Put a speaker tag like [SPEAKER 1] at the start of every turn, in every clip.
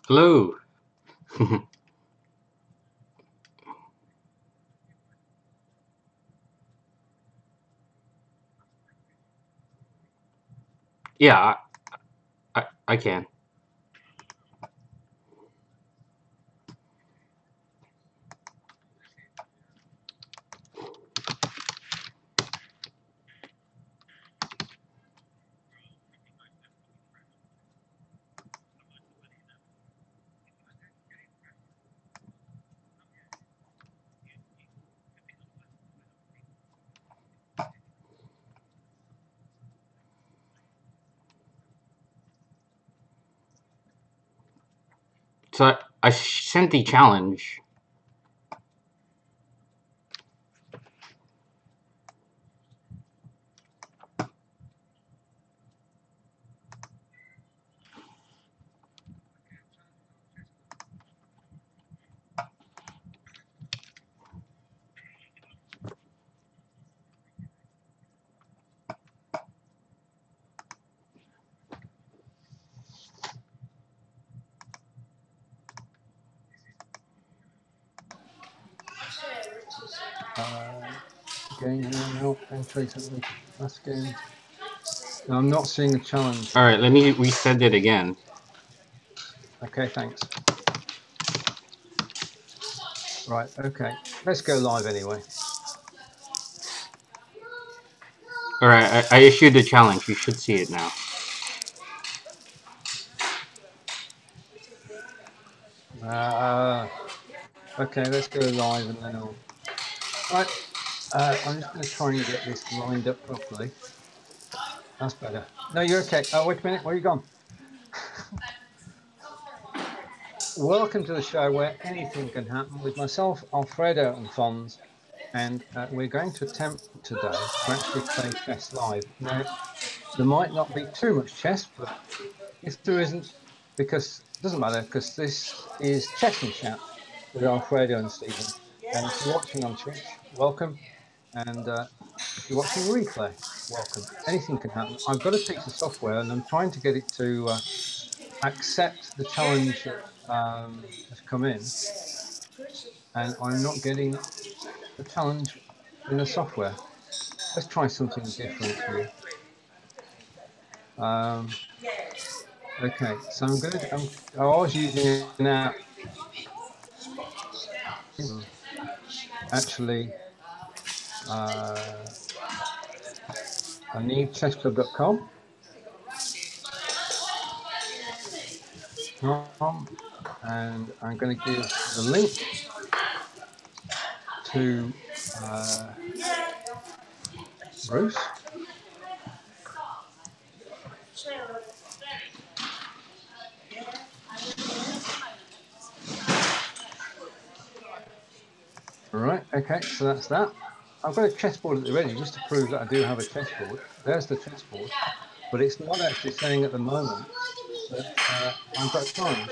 [SPEAKER 1] Hello. Yeah, I can. So I sent the challenge.
[SPEAKER 2] Game now, entry something. Last game. No, I'm not seeing a challenge.
[SPEAKER 1] All right, let me reset it again.
[SPEAKER 2] Okay, thanks. Right, okay. Let's go live anyway.
[SPEAKER 1] All right, I issued the challenge. You should see it now.
[SPEAKER 2] Okay, let's go live and then I'll. Right, I'm just going to try and get this lined up properly. That's better. No, you're okay. Oh, wait a minute. Where are you gone? Welcome to the show where anything can happen with myself, Alfredo, and Fons. And we're going to attempt today to actually play chess live. Now, there might not be too much chess, but if there isn't, because it doesn't matter, because this is Chess and Chat with Alfredo and Stephen. And if you're watching on Twitch, welcome. And if you're watching replay, welcome. Anything can happen. I've got a piece of software and I'm trying to get it to accept the challenge that has come in. And I'm not getting the challenge in the software. Let's try something different here. Okay, so I'm going to, I was using an app. Actually, I need chessclub.com. And I'm going to give the link to Bruce. All right, okay, so that's that. I've got a chessboard at the ready just to prove that I do have a chessboard. There's the chessboard, but it's not actually saying at the moment that I've got a challenge.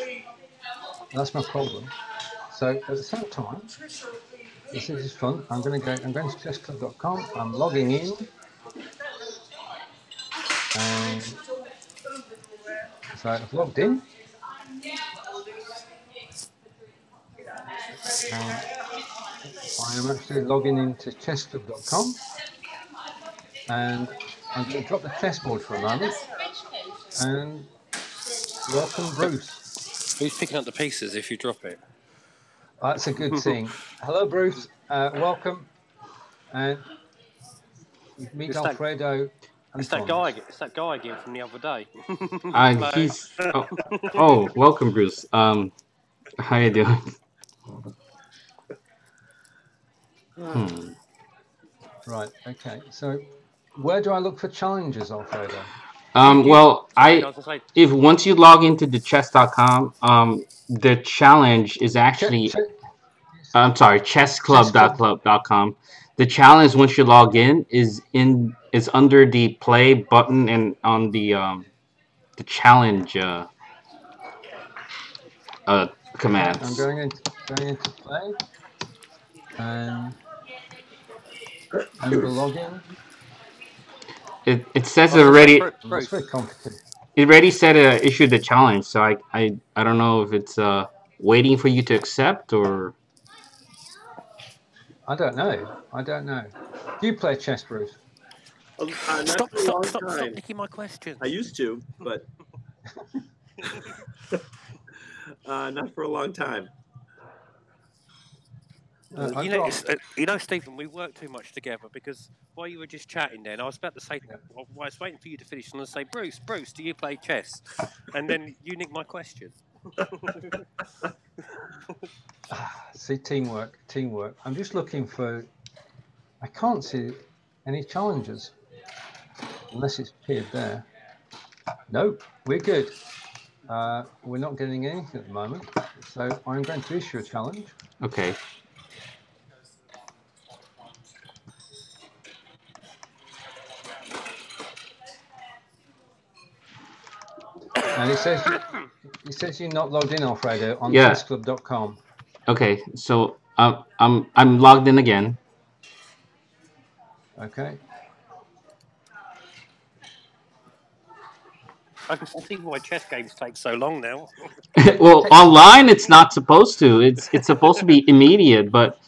[SPEAKER 2] That's my problem. So at the same time, this is fun. I'm going to chessclub.com. I'm logging in, and so I've logged in, and I am actually logging into chessclub.com, and I'm going to drop the chessboard for a moment, and welcome Bruce.
[SPEAKER 3] Who's picking up the pieces if you drop it?
[SPEAKER 2] That's a good thing. Hello Bruce, welcome, and you meet
[SPEAKER 3] It's
[SPEAKER 2] Alfredo.
[SPEAKER 3] It's that guy. It's that guy again from the other day.
[SPEAKER 1] He's welcome, Bruce. How you doing?
[SPEAKER 2] Right. Okay. So, where do I look for challenges, Alfredo?
[SPEAKER 1] Well, if once you log into the chess.com, the challenge is actually I'm sorry, chessclub.club.com. The challenge once you log in is under the play button and on the challenge commands.
[SPEAKER 2] Okay, I'm going into play and under login.
[SPEAKER 1] It says already.
[SPEAKER 2] That's very complicated.
[SPEAKER 1] it already said issued the challenge, so I don't know if it's waiting for you to accept or.
[SPEAKER 2] I don't know. Do you play chess, Bruce?
[SPEAKER 3] Stop nicking my questions.
[SPEAKER 4] I used to, but not for a long time.
[SPEAKER 3] Stephen, we work too much together because while you were just chatting then, I was about to say, I was waiting for you to finish and I say, Bruce, do you play chess? And then you nicked my question.
[SPEAKER 2] See, teamwork. I'm just looking for. I can't see any challenges unless it's appeared there. Nope, we're good. We're not getting anything at the moment, so I'm going to issue a challenge.
[SPEAKER 1] Okay.
[SPEAKER 2] And it says you're not logged in, Alfredo, on chessclub.com.
[SPEAKER 1] Okay, so I'm logged in again.
[SPEAKER 2] Okay.
[SPEAKER 3] I can see why chess games take so long now.
[SPEAKER 1] Well, online it's not supposed to. It's supposed to be immediate, but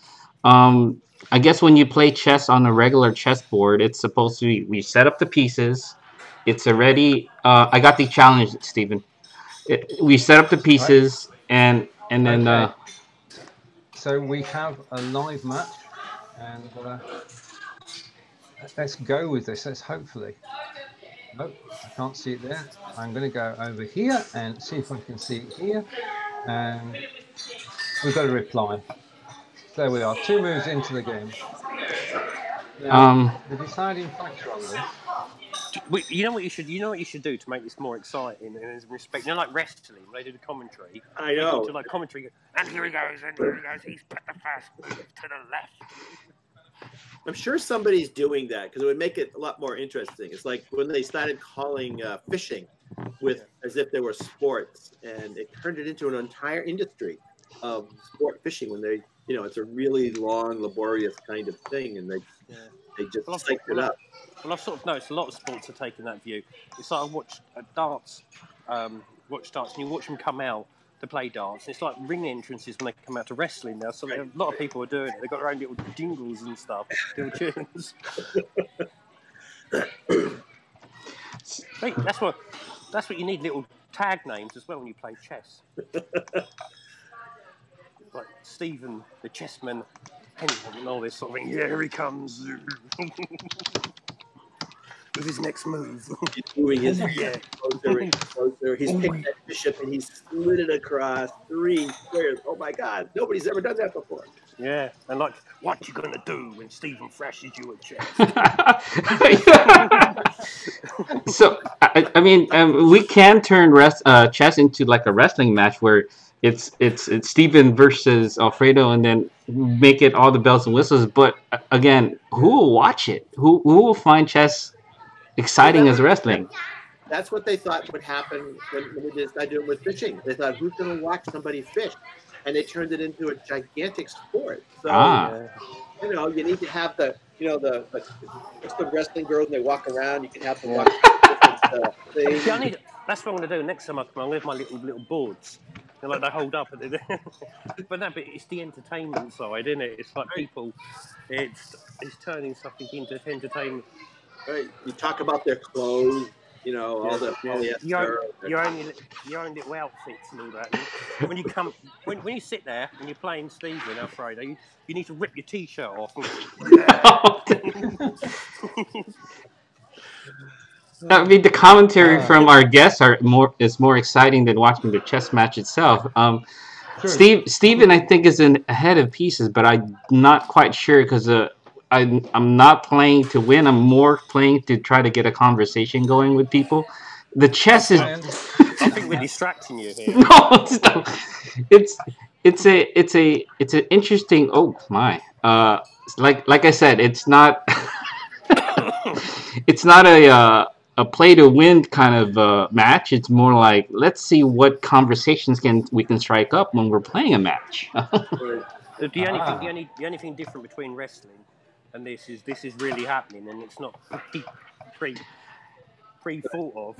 [SPEAKER 1] I guess when you play chess on a regular chessboard, it's supposed to be. We set up the pieces. It's already. I got the challenge, Stephen. We set up the pieces, and then.
[SPEAKER 2] Okay. So we have a live match, and let's go with this. Let's hopefully. Nope, I can't see it there. I'm going to go over here and see if I can see it here. And we've got a reply. There we are, 2 moves into the game. Now, the deciding factor on this.
[SPEAKER 3] You know what you should do to make this more exciting and in respect. You know, like wrestling, when they do the commentary.
[SPEAKER 4] I know.
[SPEAKER 3] To like commentary, and here he goes, he's put the first move to the left.
[SPEAKER 4] I'm sure somebody's doing that because it would make it a lot more interesting. It's like when they started calling fishing as if they were sports, and it turned it into an entire industry of sport fishing. When they, it's a really long, laborious kind of thing, and they just psyched it up.
[SPEAKER 3] Well, I've sort of noticed a lot of sports are taking that view. It's like I watch darts, and you watch them come out to play darts. It's like ring entrances when they come out to wrestling now. So a lot of people are doing it. They've got their own little jingles and stuff, little tunes. Hey, that's what you need, little tag names as well when you play chess. Like Stephen, the chessman, and all this sort of thing. Yeah, here he comes. With his next move.
[SPEAKER 4] He's doing his closer. He's picked that bishop and he's slid it across 3 squares. Oh my God, nobody's ever done that before.
[SPEAKER 3] Yeah, and like, what you gonna do when Stephen thrashes you at chess?
[SPEAKER 1] So, I mean, we can turn chess into like a wrestling match where it's Stephen versus Alfredo, and then make it all the bells and whistles. But again, who will watch it? Who will find chess exciting as wrestling?
[SPEAKER 4] That's what they thought would happen when they decided to do it with fishing. They thought, who's going to watch somebody fish? And they turned it into a gigantic sport. So, you need to have the wrestling girls, and they walk around. You can have them watch different things.
[SPEAKER 3] See, that's what I'm going to do next time I come. I'm going to have my little boards. Like they hold up, but it's the entertainment side, isn't it? It's like people, it's turning something into entertainment.
[SPEAKER 4] Right. You talk about their clothes, all the polyester.
[SPEAKER 3] Your own little outfits and all that. And when you sit there and you're playing Stephen Alfredo, you need to rip your t-shirt off.
[SPEAKER 1] I mean, the commentary from our guests is more exciting than watching the chess match itself. Stephen, I think, is ahead of pieces, but I'm not quite sure because I'm not playing to win. I'm more playing to try to get a conversation going with people. The chess is.
[SPEAKER 3] I think we're distracting you here.
[SPEAKER 1] No, it's an interesting. Oh my! Like I said, it's not. It's not a play to win kind of match. It's more like, let's see what conversations we can strike up when we're playing a match.
[SPEAKER 3] The only thing different between wrestling and this is really happening, and it's not pre-thought of.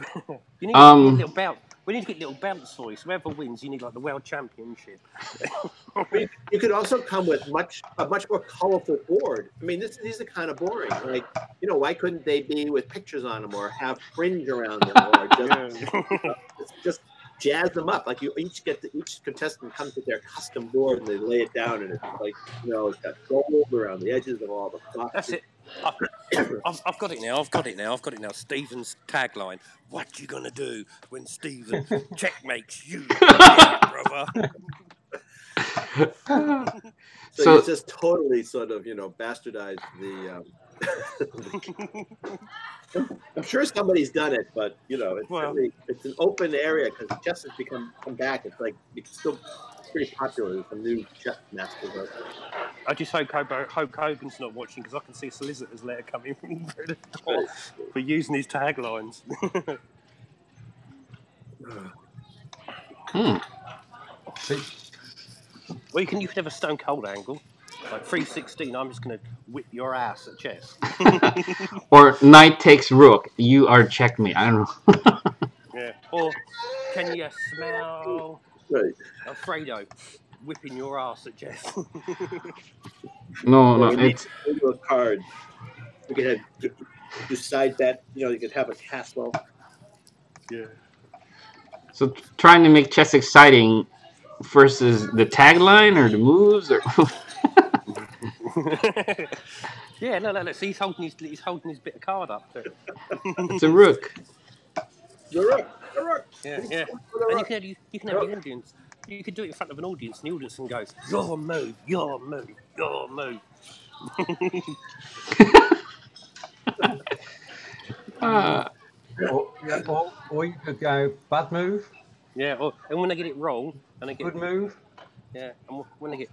[SPEAKER 3] You need to get little bounce. We need to get little bounce toys. Whoever wins, you need like the world championship.
[SPEAKER 4] You could also come with a much more colorful board. I mean, these are kind of boring. Like, why couldn't they be with pictures on them or have fringe around them or just jazz them up? Like each contestant comes with their custom board and they lay it down and it's like it's got gold around the edges of all the boxes.
[SPEAKER 3] That's it. I've got it now. Stephen's tagline: "What you gonna do when Stephen checkmates you, brother?"
[SPEAKER 4] So you just totally sort of bastardized the. I'm sure somebody's done it, but it's an open area because chess has come back. It's still pretty popular. There's some new chess masters out there.
[SPEAKER 3] I just hope Hogan's not watching because I can see a solicitor's letter coming through the door for using his taglines. Well, you can have a stone cold angle. Like 316, I'm just going to whip your ass at chess.
[SPEAKER 1] Or knight takes rook. You are checkmate. I don't know.
[SPEAKER 3] Yeah. Or can you smell Alfredo whipping your ass at chess?
[SPEAKER 1] No, it's
[SPEAKER 4] a card. We could have do side bet. You could have a castle.
[SPEAKER 3] Yeah.
[SPEAKER 1] So trying to make chess exciting versus the tagline or the moves or.
[SPEAKER 3] Yeah, no. So he's holding his bit of card up.
[SPEAKER 1] It's a rook.
[SPEAKER 4] The rook.
[SPEAKER 3] Yeah. And you can have the audience. You could do it in front of an audience, and the audience can go, "Your move, your move, your move."
[SPEAKER 2] Or you could go bad move.
[SPEAKER 3] Yeah, and when they get it wrong, and they get
[SPEAKER 2] good move.
[SPEAKER 3] Yeah, and when they get.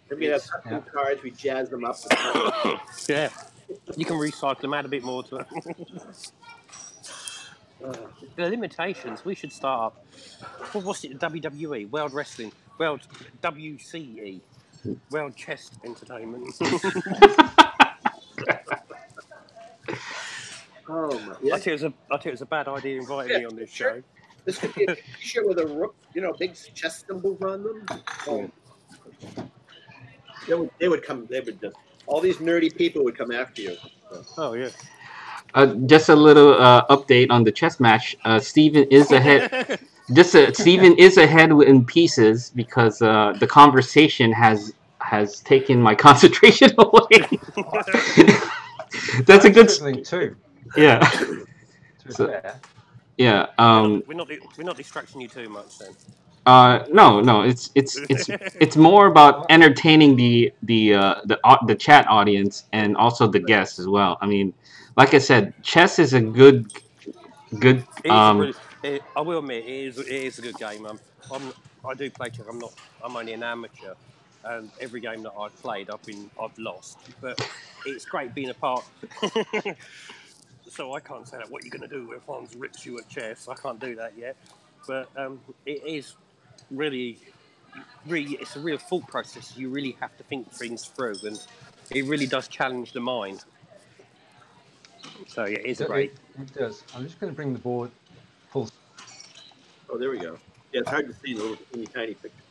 [SPEAKER 4] We have custom cards. We jazz them up.
[SPEAKER 3] Yeah, you can recycle them. Add a bit more to them. The limitations. We should start up. What's it? WWE, World Wrestling, World WCE, World Chess Entertainment.
[SPEAKER 4] Oh my! Yeah.
[SPEAKER 3] I think it was a bad idea inviting me on this show.
[SPEAKER 4] This could be a T-shirt with a rook, big chess symbols on them. They would come. They would just all these nerdy people would come after you.
[SPEAKER 3] Oh yeah.
[SPEAKER 1] Just a little update on the chess match. Stephen is ahead. Stephen is ahead in pieces because the conversation has taken my concentration away. That's a good
[SPEAKER 2] thing too.
[SPEAKER 1] Yeah. Yeah.
[SPEAKER 3] We're not distracting you too much then.
[SPEAKER 1] No. It's more about entertaining the chat audience and also the guests as well. I mean, like I said, chess is a good.
[SPEAKER 3] I will admit it is a good game. I do play chess. I'm only an amateur, and every game that I've played, I've lost. But it's great being a part. So I can't say that what you're going to do if Hans rips you at chess. I can't do that yet. But it is really, it's a real thought process. You really have to think things through, and it really does challenge the mind. So yeah, it is great.
[SPEAKER 2] It does. I'm just going to bring the board full.
[SPEAKER 4] Oh, there we go. Yeah, it's hard to see the little tiny picture.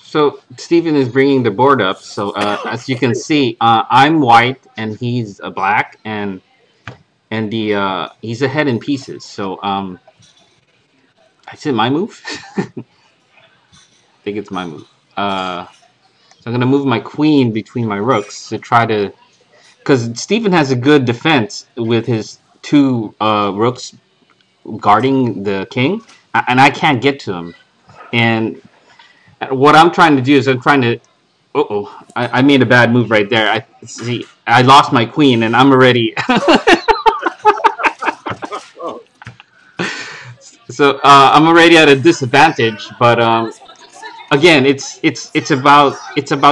[SPEAKER 1] So Stephen is bringing the board up. So as you can see, I'm white and he's black, and he's ahead in pieces. So is it my move? I think it's my move. So I'm gonna move my queen between my rooks to try to, because Stephen has a good defense with his two rooks guarding the king, and I can't get to him. And what I'm trying to do is I'm trying to. I made a bad move right there. I lost my queen, and I'm already. So I'm already at a disadvantage, but again, it's about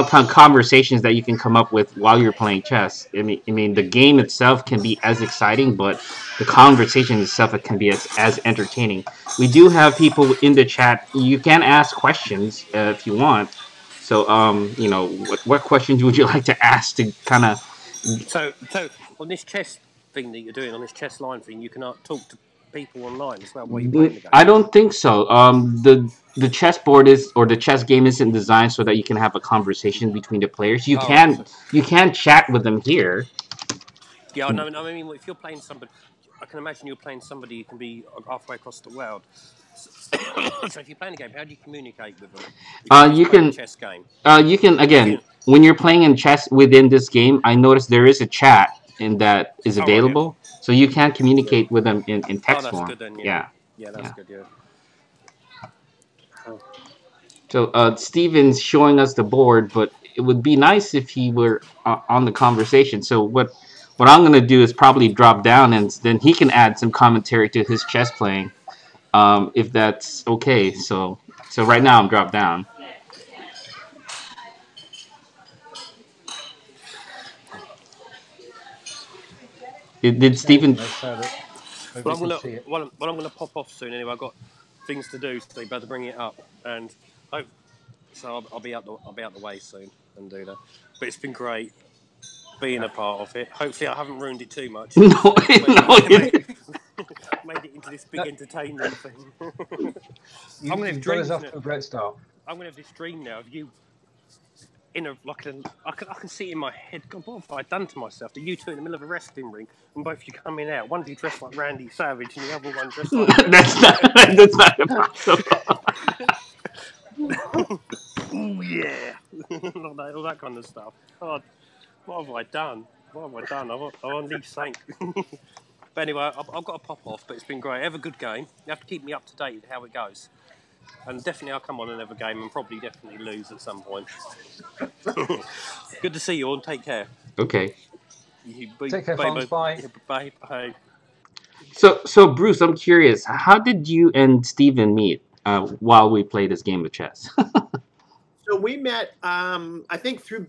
[SPEAKER 1] kind of conversations that you can come up with while you're playing chess. I mean, the game itself can be as exciting, but the conversation itself can be as entertaining. We do have people in the chat. You can ask questions if you want. So what questions would you like to ask to kind of?
[SPEAKER 3] So on this chess thing that you're doing on this chess line thing, you can talk to people online as well while you're playing the game?
[SPEAKER 1] I don't think so. The chessboard is, or the chess game isn't designed so that you can have a conversation between the players. You can chat with them here.
[SPEAKER 3] Yeah, no, I mean, if you're playing somebody, I can imagine you're playing somebody who can be halfway across the world. So if you're playing a game, how do you communicate with them?
[SPEAKER 1] You can
[SPEAKER 3] chess game.
[SPEAKER 1] You can, again, when you're playing in chess within this game, I noticed there is a chat in that is available, so you can communicate with them in text form.
[SPEAKER 3] Good then.
[SPEAKER 1] Yeah,
[SPEAKER 3] that's good. Yeah.
[SPEAKER 1] So Steven's showing us the board, but it would be nice if he were on the conversation. So what I'm gonna do is probably drop down, and then he can add some commentary to his chess playing, if that's okay. So right now I'm dropped down. Did Stephen?
[SPEAKER 3] Well, I'm gonna pop off soon anyway. I've got things to do, so you better bring it up, and so I'll be out the way soon and do that. But it's been great being a part of it. Hopefully, I haven't ruined it too much.
[SPEAKER 1] No,
[SPEAKER 3] made it into this big entertainment thing.
[SPEAKER 2] I'm going to dream off to a great start.
[SPEAKER 3] I'm going to have this dream now of you. I can see it in my head. God, what have I done to myself? That you two in the middle of a wrestling ring, and both you coming out. One of you dressed like Randy Savage, and the other one dressed like.
[SPEAKER 1] That's not impossible.
[SPEAKER 3] Oh yeah, all that kind of stuff. Oh, what have I done? I've unleashed Saint. But anyway, I've got to pop off. But it's been great. Have a good game. You have to keep me up to date with how it goes. And definitely I'll come on and have a game and probably definitely lose at some point. Good to see you all, and take care.
[SPEAKER 1] Okay.
[SPEAKER 2] Take care, Fonz. Bye.
[SPEAKER 3] Bye.
[SPEAKER 1] So Bruce, I'm curious. How did you and Steven meet while we played this game of chess?
[SPEAKER 4] So we met, I think, through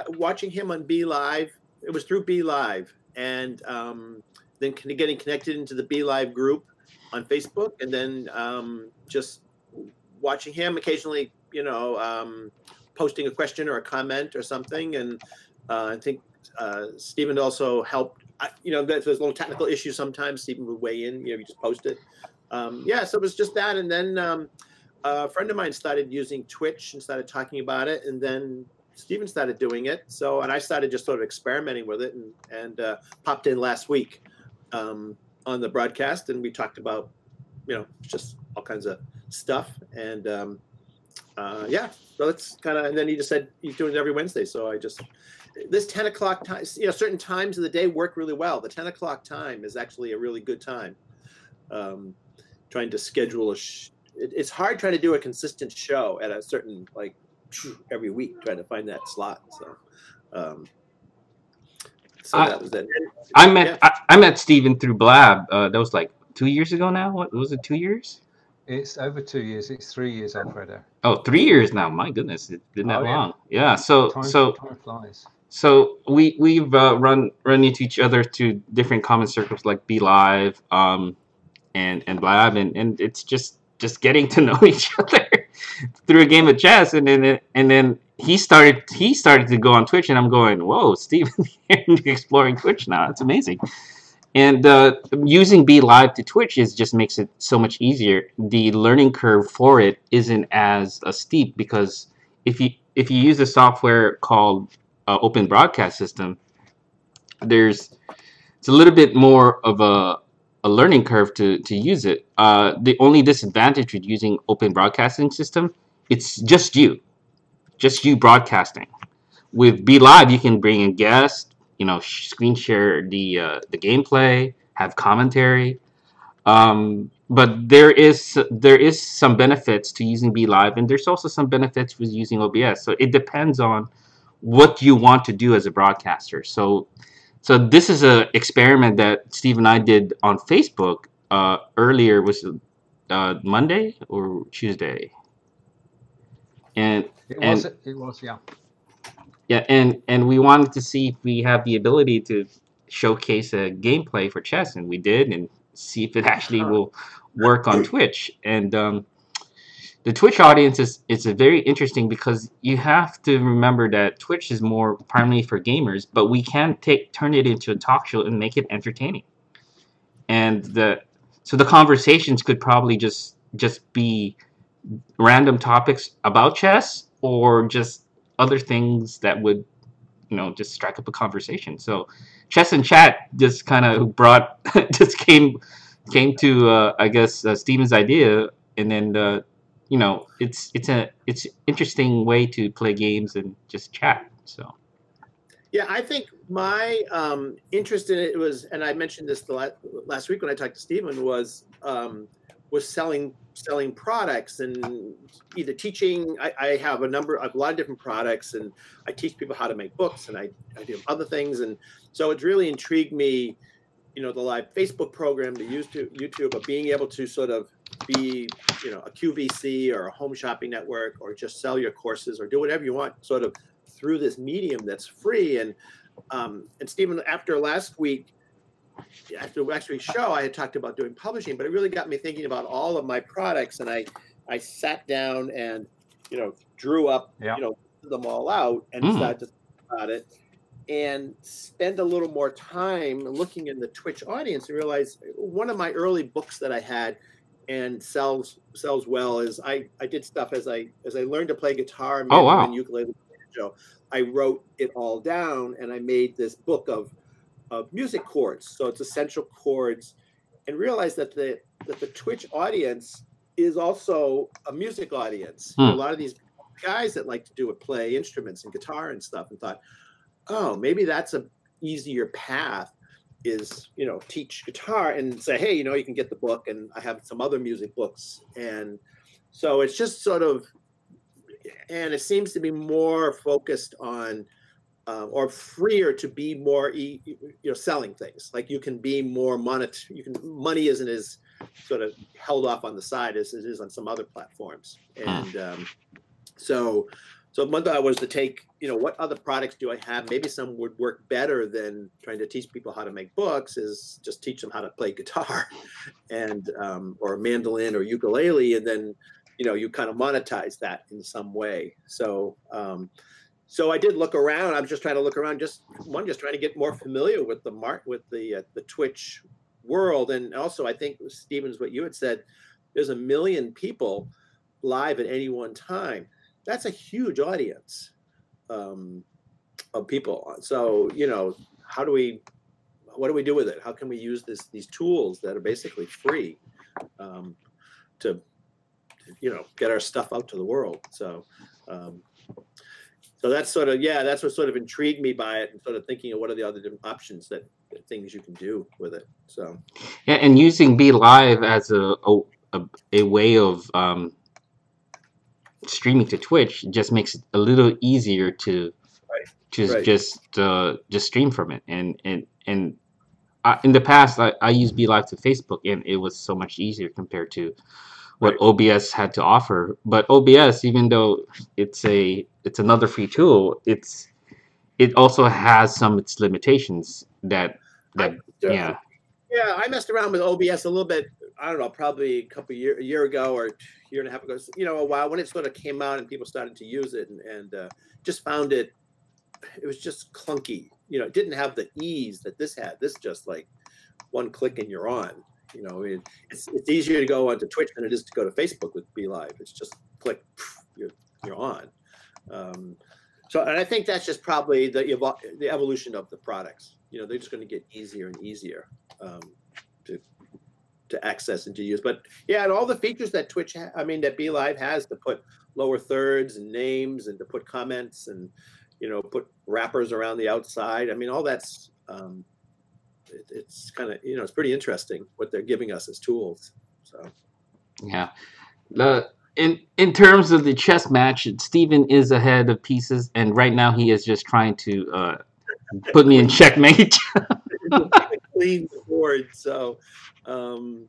[SPEAKER 4] watching him on B Live. It was through B Live, and then getting connected into the B Live group on Facebook, and then just watching him occasionally, posting a question or a comment or something. And I think Stephen also helped. There's little technical issues sometimes. Stephen would weigh in. You just post it. So it was just that. And then a friend of mine started using Twitch and started talking about it. And then Stephen started doing it. And I started just sort of experimenting with it and popped in last week on the broadcast. And we talked about, just all kinds of stuff. And so it's kind of, and then he just said he's doing it every Wednesday. So this 10 o'clock time, certain times of the day work really well. The 10 o'clock time is actually a really good time. Trying to schedule it's hard trying to do a consistent show at a certain, every week, trying to find that slot. So that was it.
[SPEAKER 1] I met Steven through Blab. That was like 2 years ago now. What was it, 2 years?
[SPEAKER 2] It's over 2 years. It's 3 years, Alfredo.
[SPEAKER 1] Oh, 3 years now. My goodness, it's been that long. Yeah. So
[SPEAKER 2] time flies.
[SPEAKER 1] So we've run into each other through different comment circles like Be Live, and Blab, and it's just getting to know each other through a game of chess, and then he started to go on Twitch, and I'm going, whoa, Steven, you're exploring Twitch now. That's amazing. And using Be Live to Twitch just makes it so much easier. The learning curve for it isn't as steep, because if you use a software called Open Broadcast System, it's a little bit more of a learning curve to use it. The only disadvantage with using Open Broadcasting System, it's just you broadcasting. With Be Live, you can bring in guests, screen share the gameplay, have commentary. But there is some benefits to using Be Live, and there's also some benefits with using OBS. So it depends on what you want to do as a broadcaster. So this is an experiment that Steve and I did on Facebook earlier. Was Monday or Tuesday? And
[SPEAKER 2] it was, yeah.
[SPEAKER 1] Yeah, and we wanted to see if we have the ability to showcase a gameplay for chess, and we did, and see if it actually will work on Twitch. And the Twitch audience is a very interesting because you have to remember that Twitch is more primarily for gamers, but we can turn it into a talk show and make it entertaining. And the conversations could probably just be random topics about chess or just other things that would just strike up a conversation. So chess and chat just kind of brought just came to I guess Steven's idea, and then it's interesting way to play games and just chat. So
[SPEAKER 4] yeah, I think my interest in it was, and I mentioned this the last week when I talked to Steven, was selling products and either teaching. I have a lot of different products, and I teach people how to make books, and I do other things, and so it's really intrigued me, the live Facebook program, the YouTube, of being able to sort of be, a QVC or a home shopping network, or just sell your courses or do whatever you want, sort of through this medium that's free. And Stephen, after last week's show, I had talked about doing publishing, but it really got me thinking about all of my products, and I sat down and drew up them all out and started to think about it and spend a little more time looking in the Twitch audience and realize one of my early books that I had and sells well is I did stuff as I learned to play guitar and ukulele. I wrote it all down and I made this book of music chords. So it's essential chords, and realized that the Twitch audience is also a music audience. A lot of these guys that like to play instruments and guitar and stuff, and thought, oh, maybe that's a easier path, is teach guitar and say, hey, you can get the book, and I have some other music books. And so it's just sort of, and it seems to be more focused on or freer to be more selling things. Like you can be more money isn't as sort of held off on the side as it is on some other platforms. And so one thought was to take, what other products do I have? Maybe some would work better than trying to teach people how to make books, is just teach them how to play guitar and or mandolin or ukulele, and then you kind of monetize that in some way. So so I did look around. I was just trying to look around, just trying to get more familiar with the Twitch world. And also, I think, Stevens, what you had said, there's 1 million people live at any one time. That's a huge audience of people. So, what do we do with it? How can we use these tools that are basically free to get our stuff out to the world? So that's sort of, that's what sort of intrigued me by it, and sort of thinking of what are the other different options things you can do with it. So
[SPEAKER 1] yeah, and using Be Live as a way of streaming to Twitch just makes it a little easier to just stream from it. And in the past, I used Be Live to Facebook, and it was so much easier compared to what OBS had to offer. But OBS, even though it's another free tool, it also has its limitations that yeah.
[SPEAKER 4] Yeah, I messed around with OBS a little bit. I don't know, probably a year ago or a year and a half ago. A while, when it sort of came out and people started to use it, and just found it was just clunky. It didn't have the ease that this had. This just like one click and you're on. It's easier to go onto Twitch than it is to go to Facebook with Be Live. It's just click, you're on. So, and I think that's just probably the evolution of the products. They're just going to get easier and easier to access and to use. But yeah, and all the features that that Be Live has, to put lower thirds and names, and to put comments, and put wrappers around the outside. All that's it's kind of it's pretty interesting what they're giving us as tools. So
[SPEAKER 1] yeah, in terms of the chess match, Steven is ahead of pieces, and right now he is just trying to put me in checkmate.
[SPEAKER 4] Clean board. So well,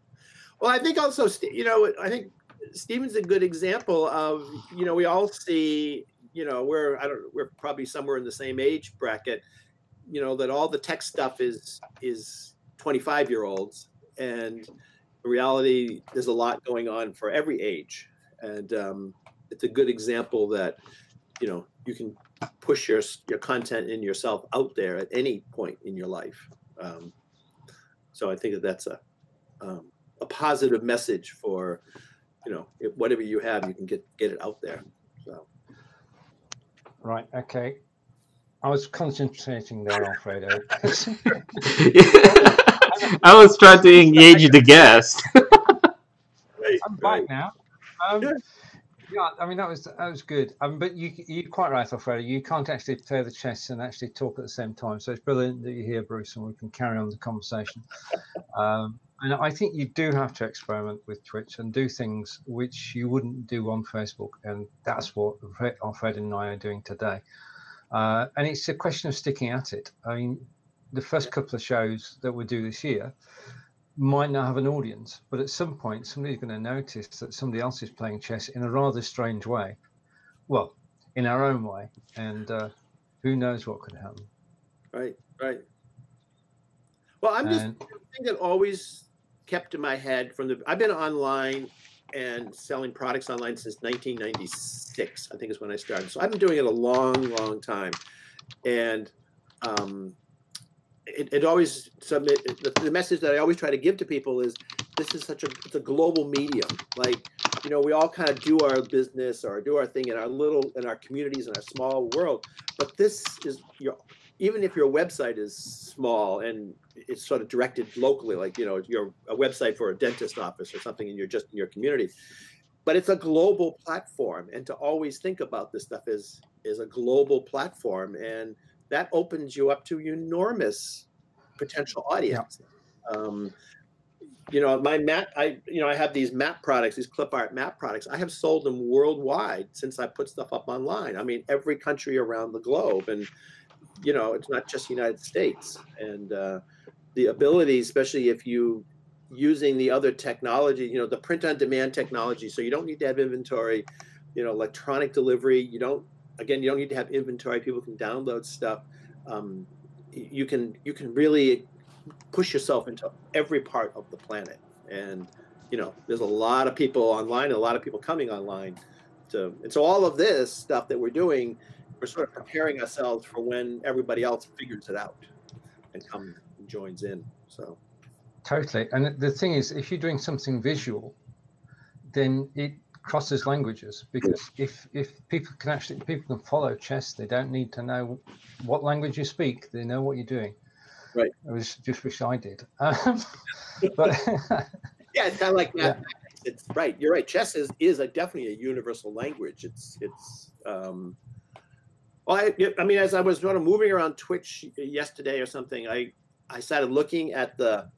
[SPEAKER 4] I think also I think Steven's a good example of we all see we're probably somewhere in the same age bracket, that all the tech stuff is 25-year-olds, and in reality there's a lot going on for every age. And it's a good example that, you know, you can push your content and yourself out there at any point in your life. So I think that that's a positive message for, you know, whatever you have, you can get it out there. So.
[SPEAKER 2] Right. Okay. I was concentrating there, Alfredo.
[SPEAKER 1] I was trying to engage the guest.
[SPEAKER 2] I'm back now. Yeah, I mean that was good. But you're quite right, Alfredo. You can't actually play the chess and actually talk at the same time. So it's brilliant that you're here, Bruce, and we can carry on the conversation. And I think you do have to experiment with Twitch and do things which you wouldn't do on Facebook, and that's what Alfredo and I are doing today. And it's a question of sticking at it. I mean, the first couple of shows that we do this year might not have an audience, but at some point somebody's going to notice that somebody else is playing chess in a rather strange way, well, in our own way, and who knows what could happen.
[SPEAKER 4] Right. Well, I'm just the thing that always kept in my head I've been online and selling products online since 1996, I think is when I started. So I've been doing it a long time, and it always the message that I always try to give to people is this is it's a global medium. Like, you know, we all kind of do our business or do our thing in our communities, in our small world, but this is even if your website is small and it's sort of directed locally, like, you know, you're a website for a dentist office or something and you're just in your community, but it's a global platform. And to always think about this stuff is a global platform, and that opens you up to enormous potential audience. Yeah. You know, I have these map products, these clip art map products. I have sold them worldwide since I put stuff up online. I mean, every country around the globe. And, you know, it's not just the United States. And the ability, especially if you using the other technology, you know, the print on demand technology. So you don't need to have inventory, you know, electronic delivery. You don't need to have inventory. People can download stuff. You can really push yourself into every part of the planet. And, you know, there's a lot of people online and a lot of people coming online. And so all of this stuff that we're doing, we're sort of preparing ourselves for when everybody else figures it out and comes and joins in. So
[SPEAKER 2] totally. And the thing is, if you're doing something visual, then it crosses languages, because if people can follow chess, they don't need to know what language you speak. They know what you're doing.
[SPEAKER 4] Right.
[SPEAKER 2] I just wish I did. But
[SPEAKER 4] yeah, it's kind of like mathematics. Yeah. It's right. You're right. Chess is definitely a universal language. Well, I mean, as I was sort of moving around Twitch yesterday or something, I started looking at the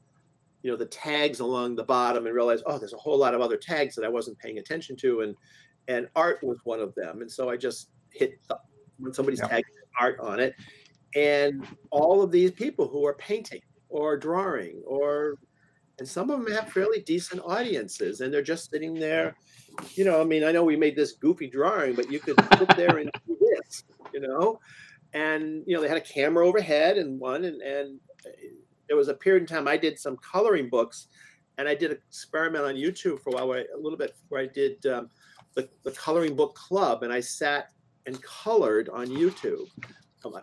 [SPEAKER 4] tags along the bottom and realized, oh, there's a whole lot of other tags that I wasn't paying attention to, and art was one of them. And so I just hit when somebody's tagging art on it, and all of these people who are painting or drawing, and some of them have fairly decent audiences, and they're just sitting there. You know, I mean, I know we made this goofy drawing, but you could sit there and do this, you know, and, you know, they had a camera overhead and there was a period in time I did some coloring books, and I did an experiment on YouTube for a while, where I did the coloring book club, and I sat and colored on YouTube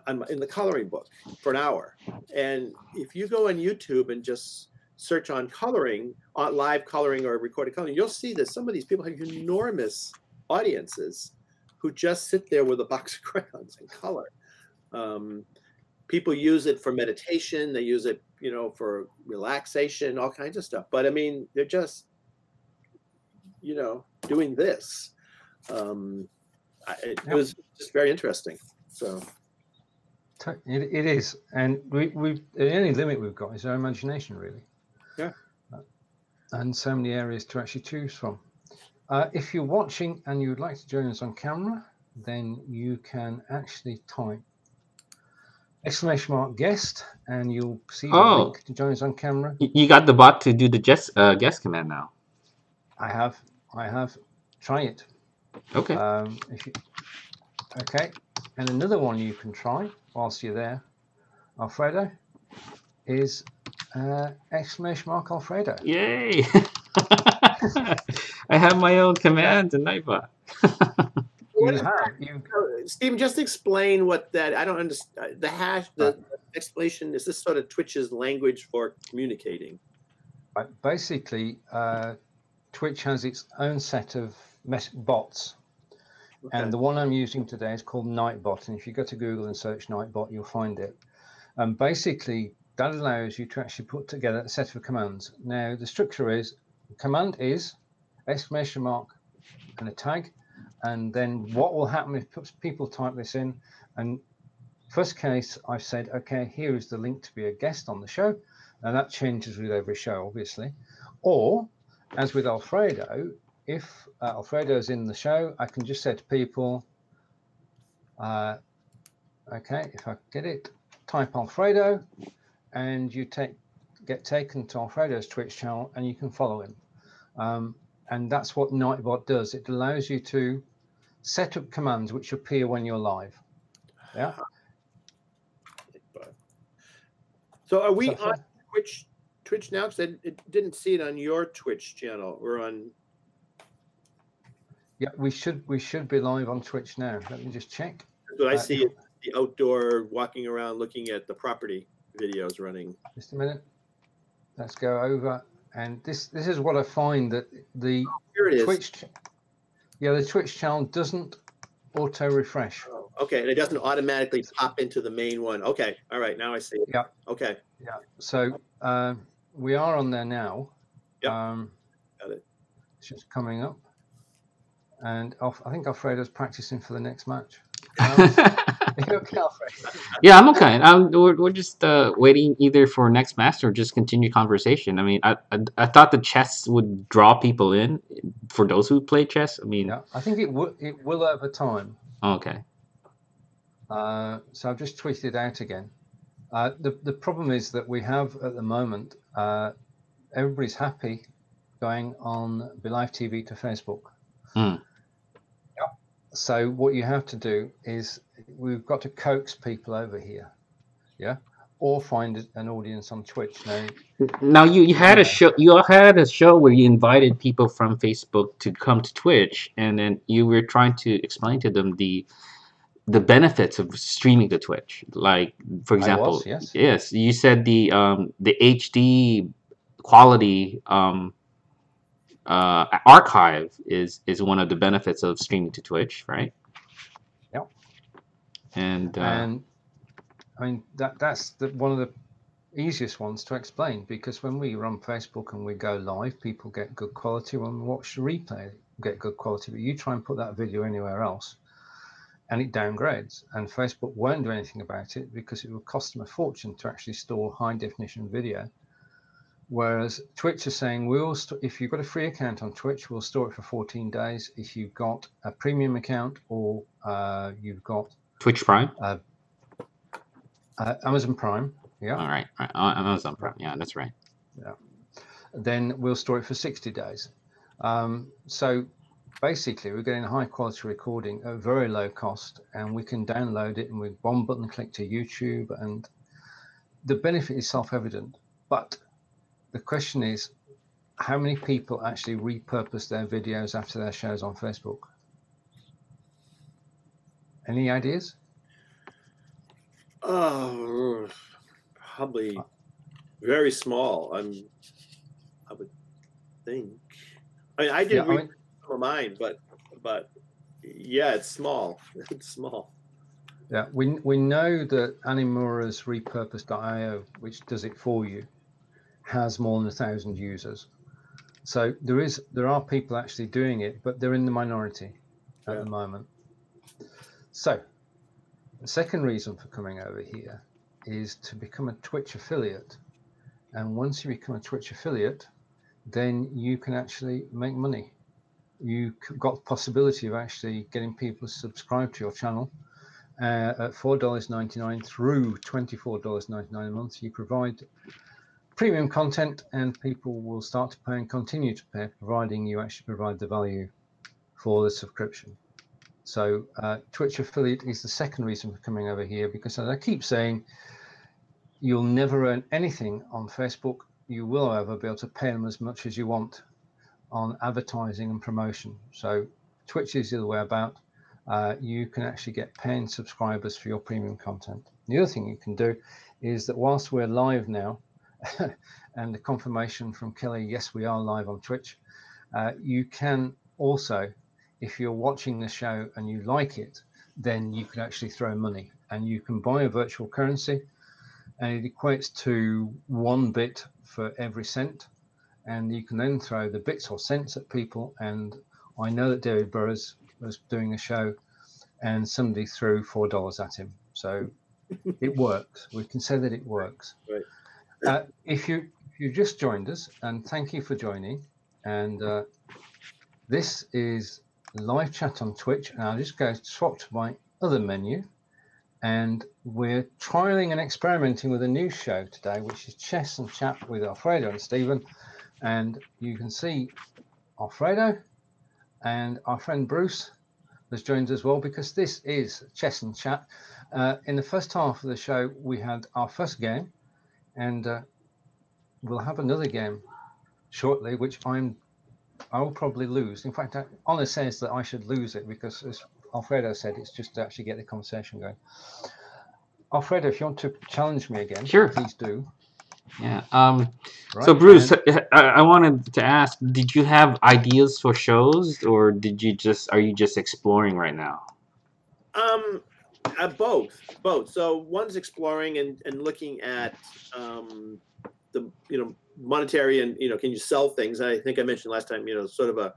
[SPEAKER 4] in the coloring book for an hour. And if you go on YouTube and just search on coloring, on live coloring or recorded coloring, you'll see that some of these people have enormous audiences who just sit there with a box of crayons and color. People use it for meditation. They use it, you know, for relaxation, all kinds of stuff. But I mean, they're just, you know, doing this. It was just very interesting. So
[SPEAKER 2] it is, and we the only limit we've got is our imagination, really.
[SPEAKER 4] Yeah.
[SPEAKER 2] And so many areas to actually choose from. If you're watching and you would like to join us on camera, then you can actually type _guest, and you'll see the link to join us on camera.
[SPEAKER 1] You got the bot to do the guest command now.
[SPEAKER 2] I have. Try it.
[SPEAKER 4] Okay.
[SPEAKER 2] Okay. And another one you can try whilst you're there, Alfredo, is !Alfredo.
[SPEAKER 1] Yay! I have my own command in Nightbot.
[SPEAKER 2] You have.
[SPEAKER 4] Stephen, just explain what that. I don't understand the hash. The explanation is this sort of Twitch's language for communicating.
[SPEAKER 2] Right. Basically, Twitch has its own set of bots. Okay. And the one I'm using today is called Nightbot. And if you go to Google and search Nightbot, you'll find it. And basically, that allows you to actually put together a set of commands. Now, the structure is, command is, exclamation mark, and a tag. And then what will happen if people type this in? And first case, I've said, okay, here is the link to be a guest on the show. And that changes with every show, obviously. Or, as with Alfredo, if Alfredo is in the show, I can just say to people, okay, if I get it, type Alfredo, and you get taken to Alfredo's Twitch channel, and you can follow him. And that's what Nightbot does. It allows you to set up commands which appear when you're live. Yeah.
[SPEAKER 4] So are we on Twitch now? Because I didn't see it on your Twitch channel. We're on.
[SPEAKER 2] Yeah, we should be live on Twitch now. Let me just check.
[SPEAKER 4] So I see the outdoor walking around looking at the property videos running.
[SPEAKER 2] Just a minute. Let's go over. And this is what I find, that the Twitch, the Twitch channel doesn't auto refresh.
[SPEAKER 4] Oh, okay, and it doesn't automatically pop into the main one. Okay, all right, now I see it.
[SPEAKER 2] Yeah.
[SPEAKER 4] Okay.
[SPEAKER 2] Yeah. So we are on there now.
[SPEAKER 4] Yeah. Got it.
[SPEAKER 2] It's just coming up, and I think Alfredo's practicing for the next match. Okay, Alfredo?
[SPEAKER 1] Yeah, I'm okay. We're just waiting either for next match or just continue conversation. I mean, I thought the chess would draw people in for those who play chess. I mean,
[SPEAKER 2] yeah, I think it will over time.
[SPEAKER 1] Okay.
[SPEAKER 2] So I've just tweeted it out again. The problem is that we have at the moment, everybody's happy going on BeLive TV to Facebook.
[SPEAKER 1] Mm.
[SPEAKER 2] So what you have to do is we've got to coax people over here, yeah, or find an audience on Twitch.
[SPEAKER 1] Now you had a show. You had a show where you invited people from Facebook to come to Twitch, and then you were trying to explain to them the benefits of streaming to Twitch. Like, for example, yes, you said the HD quality archive is one of the benefits of streaming to Twitch, right?
[SPEAKER 2] Yeah.
[SPEAKER 1] And
[SPEAKER 2] I mean that's one of the easiest ones to explain, because when we run Facebook and we go live, people get good quality. When we watch the replay, we get good quality. But you try and put that video anywhere else, and it downgrades. And Facebook won't do anything about it because it will cost them a fortune to actually store high definition video. Whereas Twitch is saying, if you've got a free account on Twitch, we'll store it for 14 days. If you've got a premium account or you've got
[SPEAKER 1] Twitch Prime,
[SPEAKER 2] Amazon Prime, yeah.
[SPEAKER 1] All right, Amazon Prime, yeah, that's right.
[SPEAKER 2] Yeah, then we'll store it for 60 days. So basically, we're getting a high quality recording at very low cost, and we can download it and with one button click to YouTube, and the benefit is self-evident. But the question is, how many people actually repurpose their videos after their shows on Facebook? Any ideas?
[SPEAKER 4] Oh, probably very small. I would think. I mean, I did read some of mine, but yeah, it's small. It's small.
[SPEAKER 2] Yeah, we know that Animura's repurpose.io, which does it for you, has more than 1,000 users. So there are people actually doing it, but they're in the minority at the moment. So the second reason for coming over here is to become a Twitch affiliate. And once you become a Twitch affiliate, then you can actually make money. You've got the possibility of actually getting people to subscribe to your channel at $4.99 through $24.99 a month. You provide premium content, and people will start to pay and continue to pay, providing you actually provide the value for the subscription. So Twitch affiliate is the second reason for coming over here, because as I keep saying, you'll never earn anything on Facebook. You will, however, be able to pay them as much as you want on advertising and promotion. So Twitch is the other way about. You can actually get paying subscribers for your premium content. The other thing you can do is that whilst we're live now, and the confirmation from Kelly, yes, we are live on Twitch, you can also, if you're watching the show and you like it, then you can actually throw money, and you can buy a virtual currency, and it equates to 1 bit for every cent, and you can then throw the bits or cents at people. And I know that David Burrows was doing a show and somebody threw $4 at him, so it works. We can say that it works.
[SPEAKER 4] Right.
[SPEAKER 2] If you just joined us, and thank you for joining, and this is live chat on Twitch, and I'll just go swap to my other menu, and we're trialing and experimenting with a new show today, which is Chess and Chat with Alfredo and Stephen. And you can see Alfredo and our friend Bruce has joined as well, because this is Chess and Chat. In the first half of the show, we had our first game, and we'll have another game shortly, which I'll probably lose. In fact, Honor says that I should lose it, because as Alfredo said, it's just to actually get the conversation going. Alfredo, if you want to challenge me again,
[SPEAKER 1] sure,
[SPEAKER 2] please do.
[SPEAKER 1] Yeah.
[SPEAKER 2] Right,
[SPEAKER 1] so Bruce, I wanted to ask, did you have ideas for shows, or are you just exploring right now?
[SPEAKER 4] Both. So one's exploring and looking at the monetary and can you sell things. I think I mentioned last time, sort of a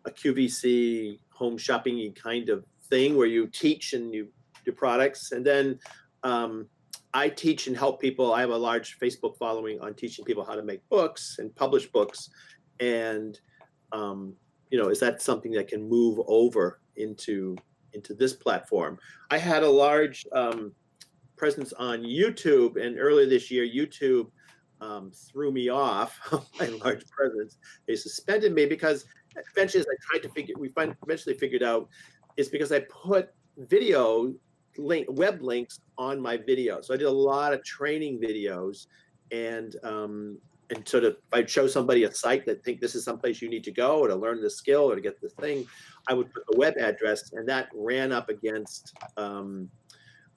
[SPEAKER 4] QVC home shopping kind of thing where you teach and you do products, and then I teach and help people. I have a large Facebook following on teaching people how to make books and publish books, and is that something that can move over into this platform? I had a large presence on YouTube, and earlier this year, YouTube threw me off my large presence. They suspended me because eventually, as I tried to eventually figured out, it's because I put web links on my video. So I did a lot of training videos, and sort of if I'd show somebody a site that think this is someplace you need to go or to learn this skill or to get this thing, I would put the web address, and that ran up against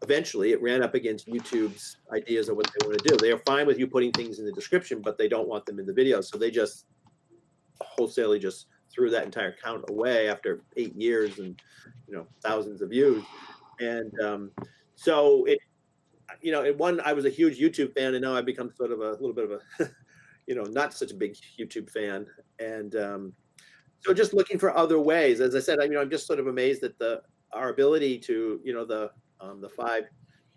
[SPEAKER 4] eventually it ran up against YouTube's ideas of what they want to do. They are fine with you putting things in the description, but they don't want them in the video. So they just wholesalely just threw that entire account away after 8 years and thousands of views. And so I was a huge YouTube fan, and now I've become sort of a little bit of a, not such a big YouTube fan. And so just looking for other ways. As I said, I'm just sort of amazed at our ability to, the 5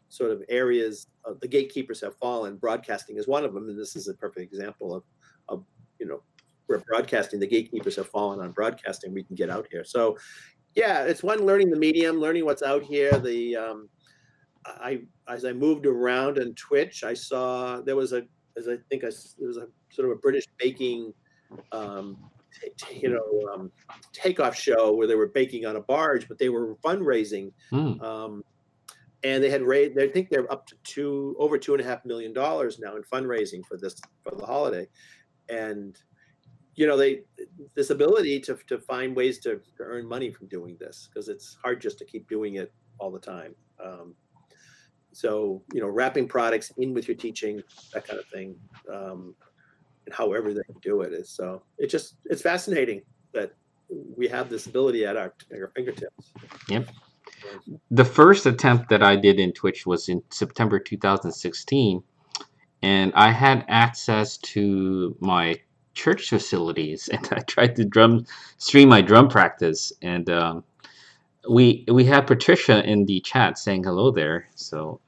[SPEAKER 4] sort of areas of the gatekeepers have fallen. Broadcasting is one of them, and this is a perfect example of where broadcasting, the gatekeepers have fallen on broadcasting. We can get out here. So yeah, it's one, learning the medium, learning what's out here. As I moved around on Twitch, I saw there was a sort of a British baking, takeoff show where they were baking on a barge, but they were fundraising, and they had raised. I think they're up to over $2.5 million now in fundraising for the holiday, and this ability to find ways to earn money from doing this, because it's hard just to keep doing it all the time. So wrapping products in with your teaching, that kind of thing, and however they do it is. So it's fascinating that we have this ability at our fingertips.
[SPEAKER 1] Yep. The first attempt that I did in Twitch was in September 2016, and I had access to my church facilities, and I tried to stream my drum practice, and we had Patricia in the chat saying hello there. So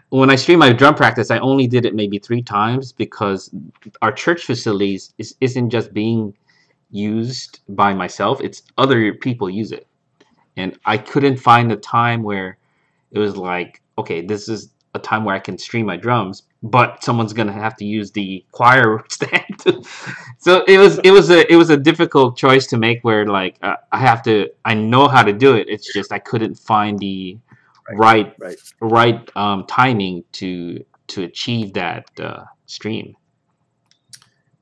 [SPEAKER 1] when I stream my drum practice, I only did it maybe 3 times, because our church facilities isn't just being used by myself, it's other people use it, and I couldn't find a time where it was like, okay, this is a time where I can stream my drums, but someone's gonna have to use the choir stand. So it was a difficult choice to make, where like I know how to do it, it's just I couldn't find the right timing to achieve that stream.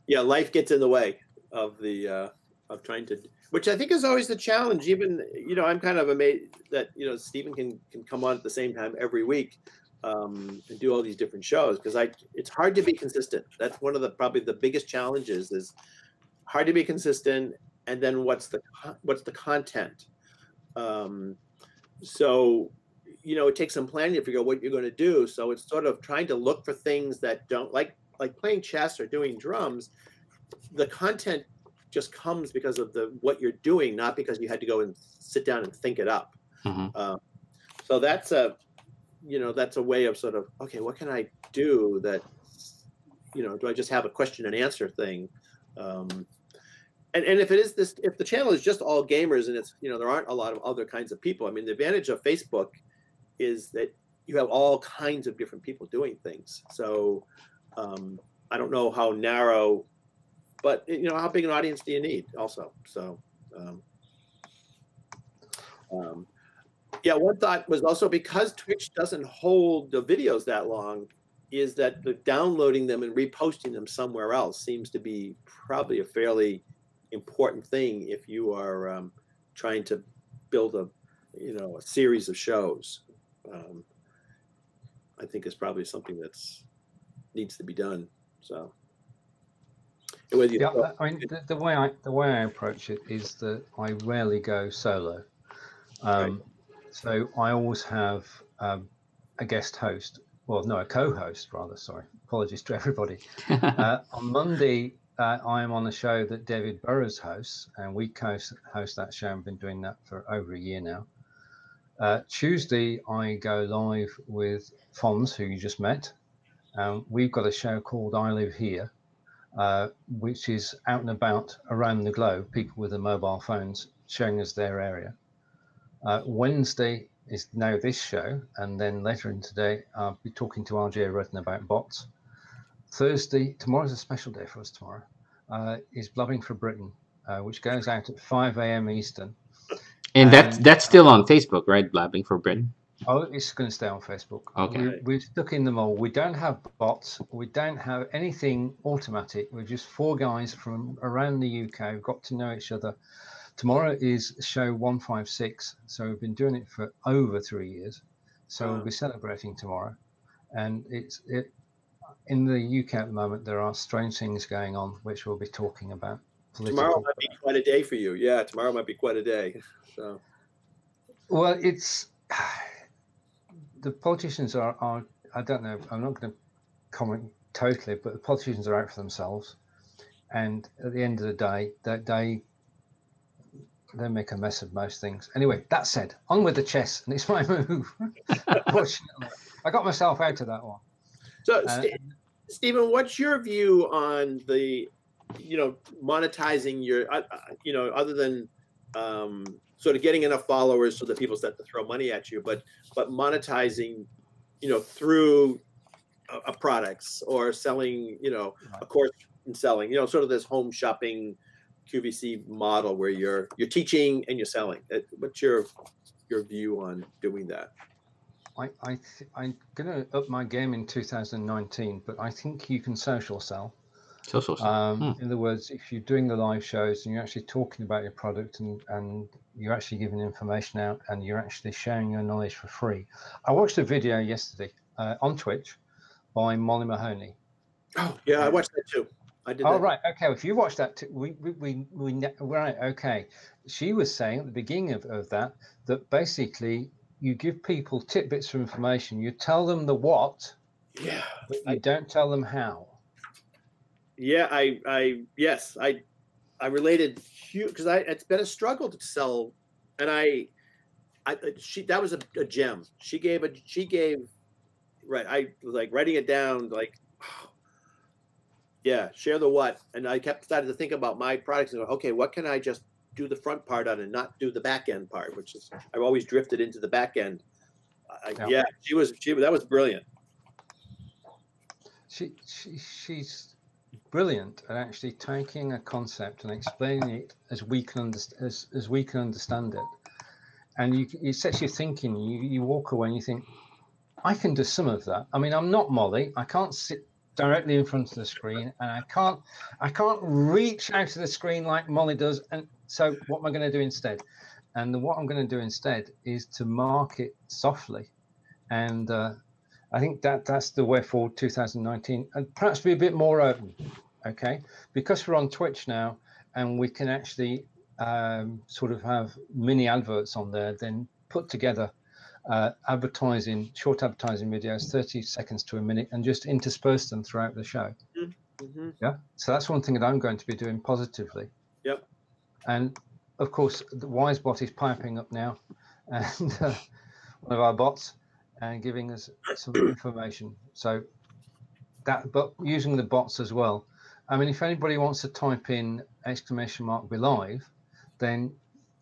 [SPEAKER 4] Yeah, life gets in the way of the of trying to, which I think is always the challenge. Even, I'm kind of amazed that Stephen can come on at the same time every week, and do all these different shows, because it's hard to be consistent. That's one of the probably the biggest challenges, is hard to be consistent. And then what's the content? So it takes some planning to figure out what you're going to do. So it's sort of trying to look for things that don't, like playing chess or doing drums. The content just comes because of what you're doing, not because you had to go and sit down and think it up.
[SPEAKER 1] Mm-hmm.
[SPEAKER 4] So that's a way of sort of, okay, what can I do that, do I just have a question and answer thing? And if if the channel is just all gamers, and it's, there aren't a lot of other kinds of people. I mean, the advantage of Facebook is that you have all kinds of different people doing things. So I don't know how narrow, but how big an audience do you need also? So yeah, one thought was also, because Twitch doesn't hold the videos that long, is that the downloading them and reposting them somewhere else seems to be probably a fairly important thing if you are trying to build a series of shows. I think is probably something needs to be done. So
[SPEAKER 2] yeah, I mean, the way I approach it is that I rarely go solo.
[SPEAKER 4] Right.
[SPEAKER 2] So I always have a guest host. Well, no, a co-host rather. Sorry, apologies to everybody. On Monday, I am on a show that David Burrows hosts, and we host that show. I've been doing that for over a year now. Tuesday, I go live with Fonz, who you just met. We've got a show called I Live Here, which is out and about around the globe, people with their mobile phones showing us their area. Wednesday is now this show, and then later in today, I'll be talking to RJ Redden about bots. Thursday, tomorrow's a special day for us tomorrow, is Blubbing for Britain, which goes out at 5 a.m. Eastern.
[SPEAKER 1] And that's still on Facebook, right? Blabbing for Britain.
[SPEAKER 2] Oh, it's going to stay on Facebook.
[SPEAKER 1] Okay.
[SPEAKER 2] We're stuck in the mold. We don't have bots. We don't have anything automatic. We're just four guys from around the UK who've got to know each other. Tomorrow is show 156. So we've been doing it for over 3 years. So we'll be celebrating tomorrow. And in the UK at the moment, there are strange things going on, which we'll be talking about.
[SPEAKER 4] Tomorrow might be quite a day for you. Yeah, tomorrow might be quite a day. So,
[SPEAKER 2] well, it's the politicians are I don't know. I'm not going to comment totally, but the politicians are out for themselves, and at the end of the day, they make a mess of most things. Anyway, that said, on with the chess, and it's my move. Fortunately, I got myself out of that one.
[SPEAKER 4] So, Stephen, what's your view on the monetizing your, other than sort of getting enough followers so that people start to throw money at you, but monetizing, through products, or selling, a course and selling, sort of this home shopping QVC model where you're teaching and you're selling. What's your view on doing that?
[SPEAKER 2] I'm going to up my game in 2019, but I think you can social sell. In other words, if you're doing the live shows and you're actually talking about your product and you're actually giving information out and you're actually sharing your knowledge for free. I watched a video yesterday on Twitch by Molly Mahoney.
[SPEAKER 4] Oh, yeah, I watched that too. I did.
[SPEAKER 2] Oh, right. Okay. If you watched that, we right. Okay. She was saying at the beginning of that basically you give people tidbits of information. You tell them the what,
[SPEAKER 4] yeah,
[SPEAKER 2] but you don't tell them how.
[SPEAKER 4] Yeah, I related because it's been a struggle to sell, and that was a gem. She gave right. I was like writing it down, like, oh, yeah, share the what, and I started to think about my products and go, okay, what can I just do the front part on and not do the back end part, which is I've always drifted into the back end. Yeah, that was brilliant.
[SPEAKER 2] She's brilliant at actually taking a concept and explaining it as we can understand it, and it sets you thinking. You walk away and you think, I can do some of that. I mean, I'm not Molly. I can't sit directly in front of the screen, and I can't reach out to the screen like Molly does. And so what am I going to do instead? And what I'm going to do instead is to mark it softly. And I think that's the way forward 2019, and perhaps be a bit more open. Okay, because we're on Twitch now, and we can actually sort of have mini adverts on there, then put together short advertising videos, 30 seconds to a minute, and just intersperse them throughout the show.
[SPEAKER 4] Mm-hmm.
[SPEAKER 2] Yeah, so that's one thing that I'm going to be doing positively.
[SPEAKER 4] Yep.
[SPEAKER 2] And of course, the WiseBot is piping up now, and one of our bots, and giving us some information. So that, but using the bots as well. I mean, if anybody wants to type in !be live, then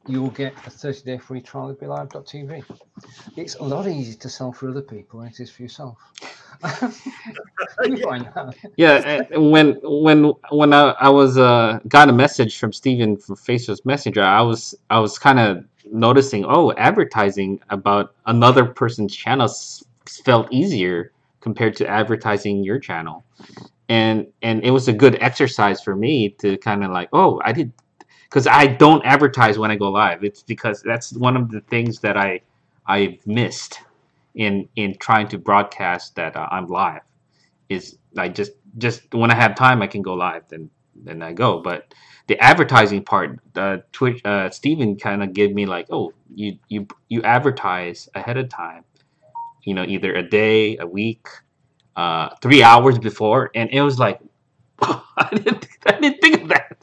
[SPEAKER 2] you will get a 30-day free trial of BeLive.tv. It's a lot easier to sell for other people than it is for yourself. You find that?
[SPEAKER 1] Yeah, when I was got a message from Steven from Facebook Messenger, I was kind of noticing, oh, advertising about another person's channel felt easier compared to advertising your channel, and it was a good exercise for me to kind of like, oh, I did, because I don't advertise when I go live. It's because that's one of the things that I've missed in trying to broadcast that I'm live. Is I just when I have time I can go live, then I go. But the advertising part, Twitch, Steven kind of gave me like, oh, you advertise ahead of time, either a day, a week, 3 hours before, and it was like, I didn't think of that.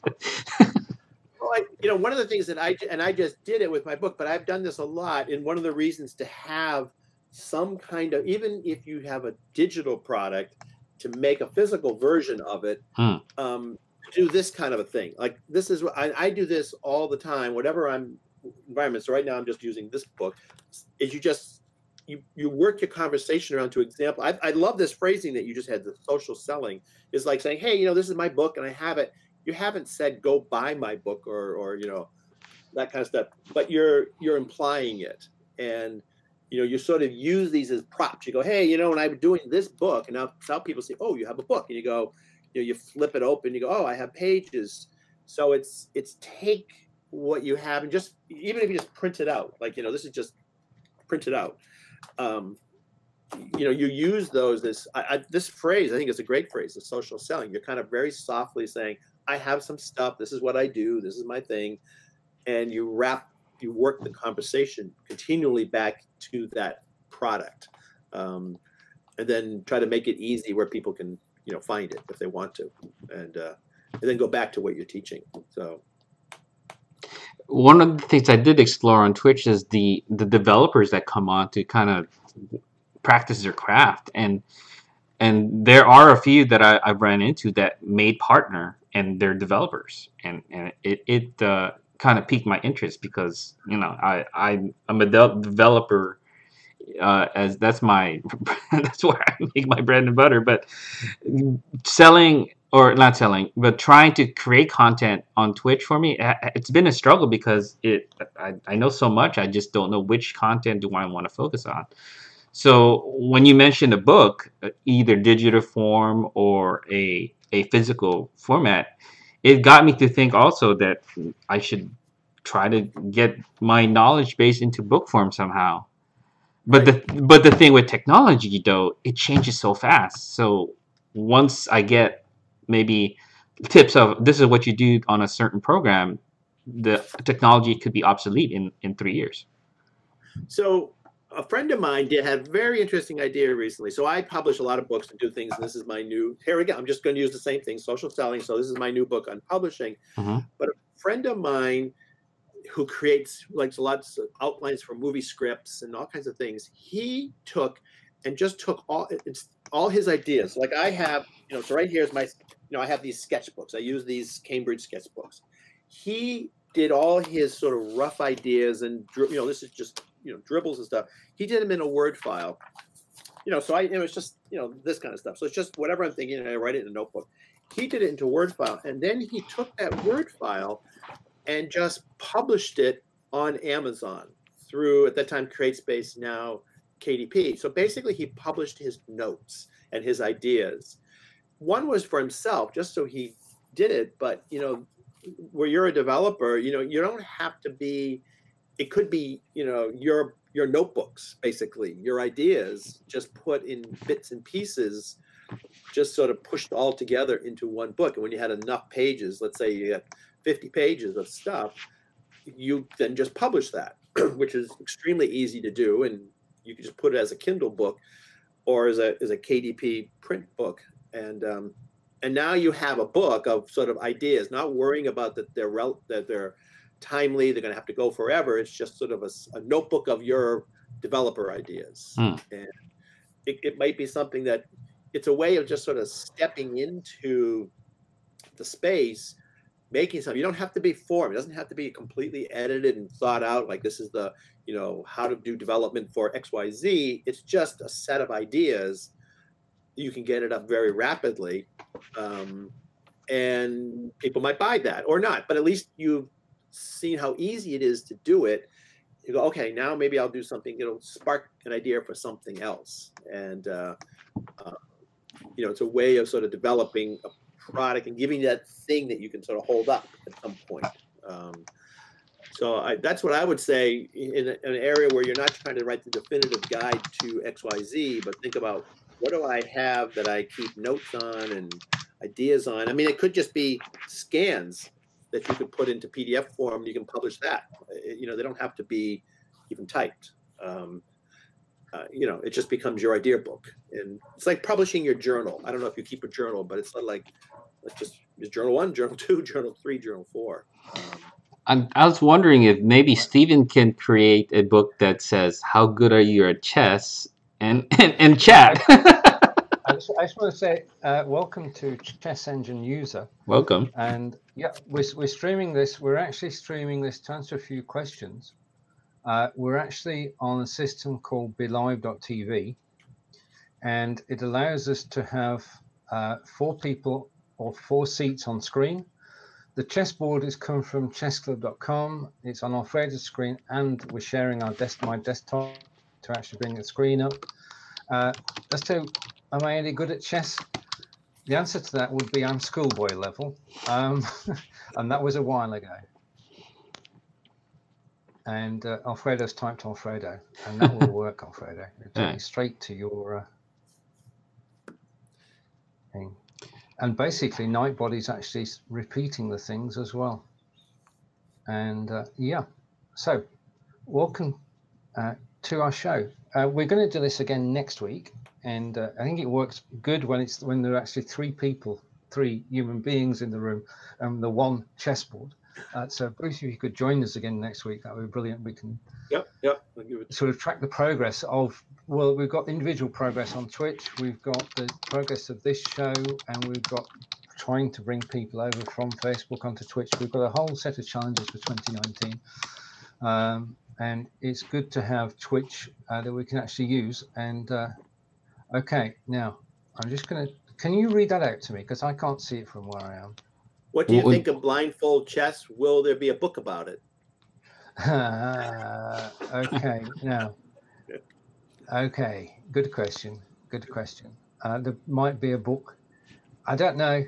[SPEAKER 4] Well, one of the things that I just did it with my book, but I've done this a lot, and one of the reasons to have some kind of, even if you have a digital product, to make a physical version of it, do this kind of a thing. Like, this is what I do this all the time, whatever I'm environment. So right now I'm just using this book. Is you work your conversation around to example. I love this phrasing that you just had, the social selling, is like saying, hey, this is my book and I have it. You haven't said go buy my book or that kind of stuff, but you're implying it. And you sort of use these as props. You go, hey, when I'm doing this book, and now some people say, oh, you have a book, and you go, you flip it open, you go, oh, I have pages. So it's take what you have, and just, even if you just print it out, like, this is just printed out. You use those, this phrase, I think it's a great phrase, the social selling. You're kind of very softly saying, I have some stuff, this is what I do, this is my thing. And you work the conversation continually back to that product, and then try to make it easy where people can find it if they want to, and then go back to what you're teaching. So
[SPEAKER 1] one of the things I did explore on Twitch is the developers that come on to kind of practice their craft, and there are a few that I've ran into that made partner, and they're developers, and it kind of piqued my interest, because I'm a developer, as that's that's where I make my bread and butter. But not selling, but trying to create content on Twitch, for me, it's been a struggle, because I know so much, I just don't know which content do I want to focus on. So when you mentioned a book, either digital form or a physical format, it got me to think also that I should try to get my knowledge base into book form somehow. But the thing with technology, though, it changes so fast. So once I get maybe tips of this is what you do on a certain program, the technology could be obsolete in 3 years.
[SPEAKER 4] So a friend of mine had a very interesting idea recently. So I publish a lot of books and do things, and this is my new, here we go, I'm just going to use the same thing, social selling. So this is my new book on publishing. But a friend of mine who creates lots of outlines for movie scripts and all kinds of things, he took all his ideas. Like I have, so right here is my, I have these sketchbooks. I use these Cambridge sketchbooks. He did all his sort of rough ideas, and this is just dribbles and stuff. He did them in a Word file. So it was just this kind of stuff. So it's just whatever I'm thinking, and I write it in a notebook. He did it into a Word file, and then he took that Word file and just published it on Amazon through, at that time, CreateSpace, now KDP. So basically, he published his notes and his ideas. one was for himself, just so he did it. But where you're a developer, you don't have to be. It could be your notebooks, basically your ideas, just put in bits and pieces, just sort of pushed all together into one book. And when you had enough pages, let's say you had 50 pages of stuff, you then just publish that, which is extremely easy to do. And you can just put it as a Kindle book or as a KDP print book. And now you have a book of sort of ideas, not worrying about that they're timely, they're going to have to go forever. It's just sort of a notebook of your developer ideas. And it might be something that it's a way of just sort of stepping into the space, making something. You don't have to be formed. It doesn't have to be completely edited and thought out, like this is the, how to do development for XYZ. It's just a set of ideas. You can get it up very rapidly. And people might buy that or not, but at least you've seen how easy it is to do it. You go, okay, now maybe I'll do something, it'll spark an idea for something else. And, it's a way of sort of developing a product and giving that thing that you can sort of hold up at some point. So that's what I would say in an area where you're not trying to write the definitive guide to XYZ, but think about what do I have that I keep notes on and ideas on. I mean, it could just be scans that you could put into PDF form. You can publish that. They don't have to be even typed. It just becomes your idea book. And it's like publishing your journal. I don't know if you keep a journal, but it's not like, let's just use journal 1, journal 2, journal 3, journal 4.
[SPEAKER 1] I was wondering if maybe Stephen can create a book that says, how good are you at chess and chat.
[SPEAKER 2] I just want to say welcome to Chess Engine User.
[SPEAKER 1] Welcome.
[SPEAKER 2] And yeah, we're streaming this. We're actually streaming this to answer a few questions. We're actually on a system called BeLive.tv, and it allows us to have 4 people or 4 seats on screen. The chessboard is coming from chessclub.com. It's on Alfredo's screen, and we're sharing my desktop to actually bring the screen up. As to, am I any good at chess? The answer to that would be I'm schoolboy level, and that was a while ago. And Alfredo's typed Alfredo, and that will work, Alfredo. It'll take you straight to your thing. And basically, Nightbody's actually repeating the things as well. And yeah, so welcome to our show. We're going to do this again next week, and I think it works good when there are actually 3 human beings in the room, and the one chessboard. So Bruce, if you could join us again next week, that would be brilliant. We can sort of track the progress of, well, we've got individual progress on Twitch, we've got the progress of this show, and we've got trying to bring people over from Facebook onto Twitch. We've got a whole set of challenges for 2019. And it's good to have Twitch that we can actually use. And okay, now I'm just going to, can you read that out to me? Because I can't see it from where I am.
[SPEAKER 4] What do you think of blindfold chess? Will there be a book about it?
[SPEAKER 2] Okay, now. Okay, good question. Good question. There might be a book. I don't know.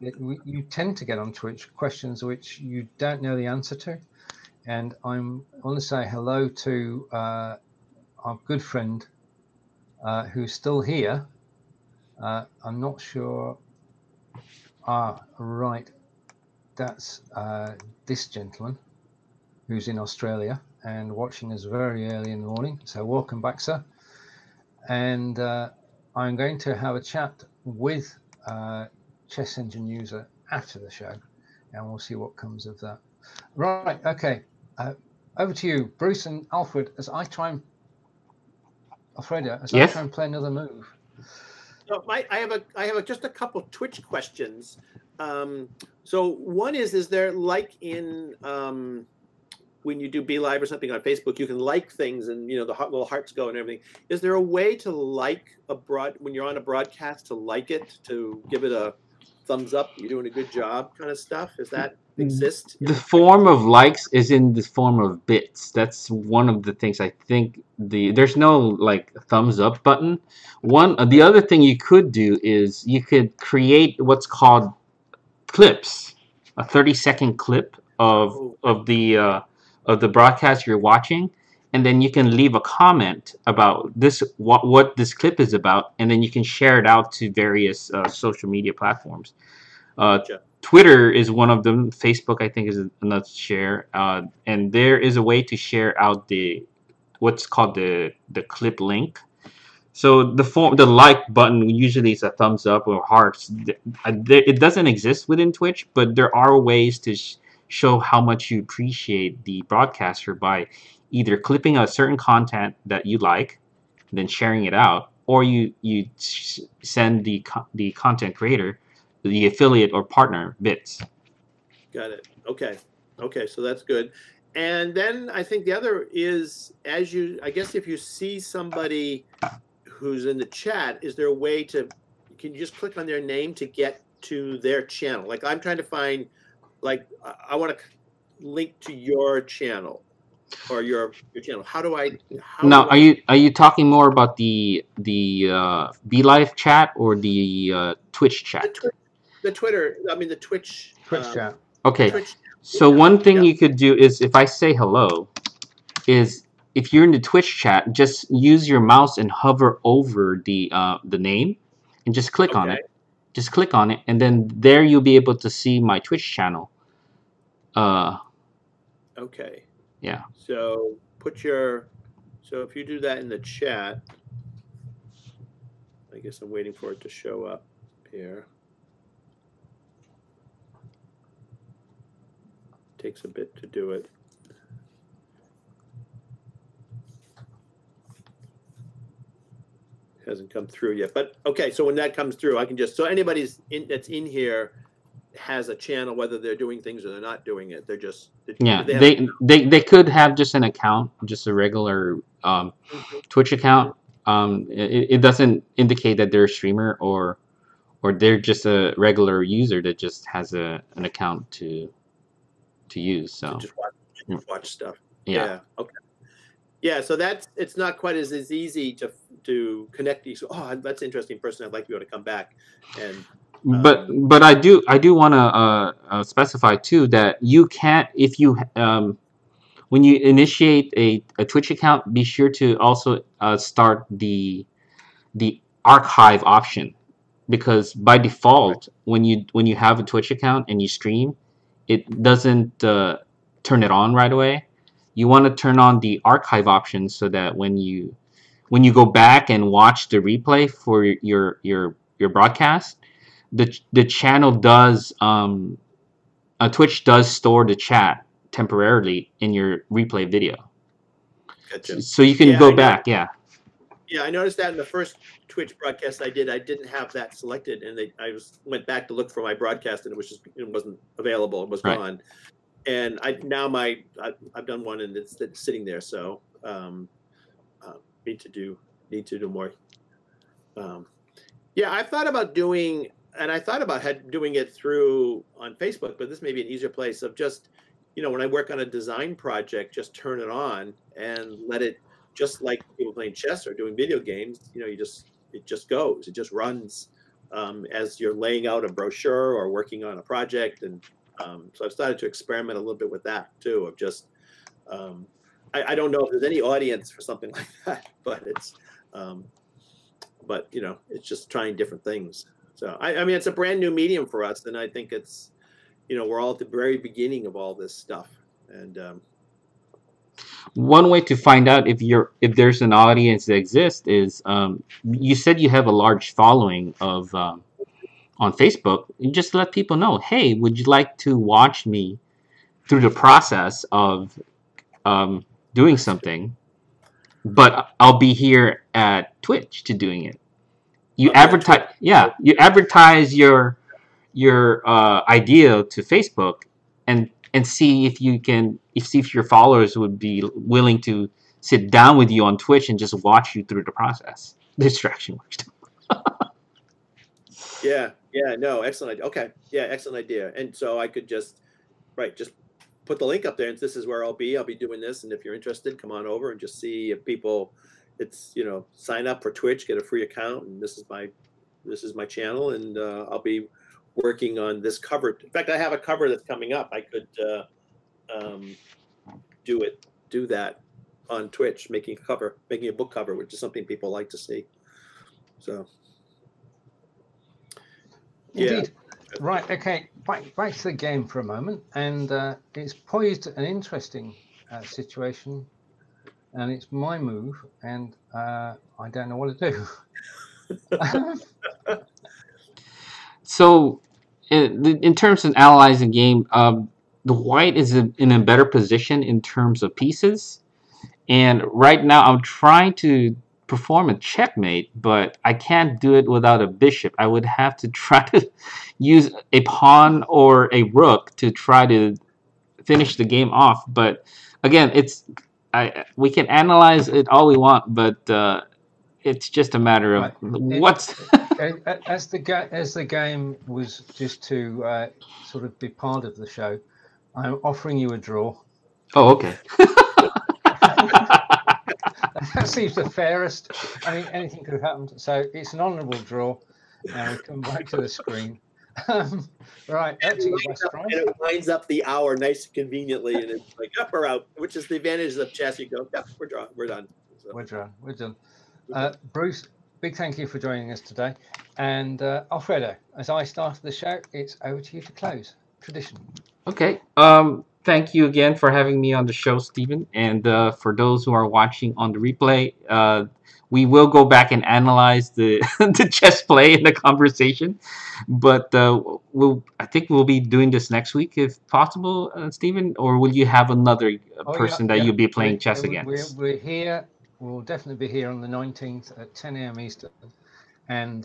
[SPEAKER 2] You tend to get on Twitch questions which you don't know the answer to. And I want to say hello to our good friend who's still here. I'm not sure. Right. That's this gentleman who's in Australia and watching us very early in the morning. So welcome back, sir. And I'm going to have a chat with Chess Engine User after the show, and we'll see what comes of that. Right. Okay. Over to you, Bruce and Alfred, as I try and Alfredo, as I try and play another move.
[SPEAKER 4] So I have just a couple of Twitch questions. So one is there, like in when you do Be Live or something on Facebook, you can like things and the little hearts go and everything. Is there a way to like when you're on a broadcast, to like it, to give it a thumbs up, you're doing a good job kind of stuff? Does that exist?
[SPEAKER 1] The form of likes is in the form of bits. That's one of the things I think there's no like thumbs up button. The other thing you could do is you could create what's called clips, a 30-second clip of the broadcast you're watching, and then you can leave a comment about what this clip is about, and then you can share it out to various social media platforms.
[SPEAKER 4] Gotcha.
[SPEAKER 1] Twitter is one of them. Facebook, I think, is another share, and there is a way to share out what's called the clip link. So the like button usually is a thumbs up or hearts. It doesn't exist within Twitch, but there are ways to show how much you appreciate the broadcaster by either clipping a certain content that you like, then sharing it out, or you send the content creator the affiliate or partner bits.
[SPEAKER 4] Got it. Okay, so that's good. And then I think the other is, I guess if you see somebody who's in the chat, is there a way can you just click on their name to get to their channel? Like I'm trying to find, like I want to link to your channel or your channel.
[SPEAKER 1] Are you talking more about the BeLive chat or the Twitch chat?
[SPEAKER 4] The Twitter, I mean the Twitch
[SPEAKER 2] chat.
[SPEAKER 1] Okay.
[SPEAKER 4] Twitch,
[SPEAKER 1] so one thing you could do is, if I say hello, is if you're in the Twitch chat, just use your mouse and hover over the name, and just click on it. Just click on it, and then there you'll be able to see my Twitch channel.
[SPEAKER 4] Okay.
[SPEAKER 1] Yeah.
[SPEAKER 4] So if you do that in the chat, I guess I'm waiting for it to show up here. Takes a bit to do it. Hasn't come through yet, but okay. So when that comes through, I can so anybody's that's in here has a channel, whether they're doing things or they're not doing it.
[SPEAKER 1] They could have just an account, just a regular Twitch account. It doesn't indicate that they're a streamer or they're just a regular user that just has an account to use. So
[SPEAKER 4] just watch stuff.
[SPEAKER 1] Yeah.
[SPEAKER 4] Okay. Yeah. So it's not quite as easy to connect these. Oh, that's an interesting person. I'd like to be able to come back and.
[SPEAKER 1] But I do want to specify too that you can't, if you when you initiate a Twitch account, be sure to also start the archive option, because by default when you have a Twitch account and you stream, it doesn't turn it on right away. You want to turn on the archive option so that when you go back and watch the replay for your broadcast, the channel does Twitch does store the chat temporarily in your replay video.
[SPEAKER 4] Gotcha.
[SPEAKER 1] So you can go back. Yeah,
[SPEAKER 4] I noticed that in the first Twitch broadcast I didn't have that selected, and I went back to look for my broadcast, and it wasn't available. It was gone. And I've done one, and it's sitting there. So need to do more. I thought about doing. And I thought about doing it on Facebook, but this may be an easier place of just, when I work on a design project, just turn it on and let it, just like people playing chess or doing video games, it just goes, it just runs as you're laying out a brochure or working on a project. And so I've started to experiment a little bit with that too, of just, I don't know if there's any audience for something like that, but it's just trying different things. So I mean, it's a brand new medium for us, and I think it's, we're all at the very beginning of all this stuff. And
[SPEAKER 1] one way to find out if there's an audience that exists is you said you have a large following of on Facebook. You just let people know, hey, would you like to watch me through the process of doing something? But I'll be here at Twitch to doing it. You advertise, you advertise your idea to Facebook, and see if your followers would be willing to sit down with you on Twitch and just watch you through the process. Distraction works.
[SPEAKER 4] Yeah. Yeah, no, excellent idea. Okay, yeah, excellent idea. And so I could just put the link up there, and this is where I'll be. I'll be doing this, and if you're interested, come on over and just see if people. It's sign up for Twitch, get a free account, and this is my channel, and I'll be working on this cover. In fact, I have a cover that's coming up. I could do that on Twitch, making a book cover, which is something people like to see. So.
[SPEAKER 2] Indeed. Yeah. Right. Okay. Back to the game for a moment, and it's poised an interesting situation, and it's my move, and I don't know what to do.
[SPEAKER 1] So, in terms of analyzing the game, the white is in a better position in terms of pieces, and right now I'm trying to perform a checkmate, but I can't do it without a bishop. I would have to try to use a pawn or a rook to try to finish the game off. But again, we can analyze it all we want, but it's just a matter of what's
[SPEAKER 2] as the game was just to sort of be part of the show. I'm offering you a draw.
[SPEAKER 1] Oh, okay.
[SPEAKER 2] That seems the fairest. I mean, anything could have happened. So it's an honourable draw. Now we come back to the screen. Right, up to you, best prize.
[SPEAKER 4] And it winds up the hour nice and conveniently, and it's like up or out, which is the advantage of chess. You go, yep, we're done. So.
[SPEAKER 2] We're done. Bruce, big thank you for joining us today. And Alfredo, as I started the show, it's over to you to close. Tradition.
[SPEAKER 1] Okay. Thank you again for having me on the show, Stephen. And for those who are watching on the replay, we will go back and analyze the the chess play in the conversation. But I think we'll be doing this next week if possible, Stephen. Or will you have another person that you'll be playing chess against?
[SPEAKER 2] We're here. We'll definitely be here on the 19th at 10 a.m. Eastern. And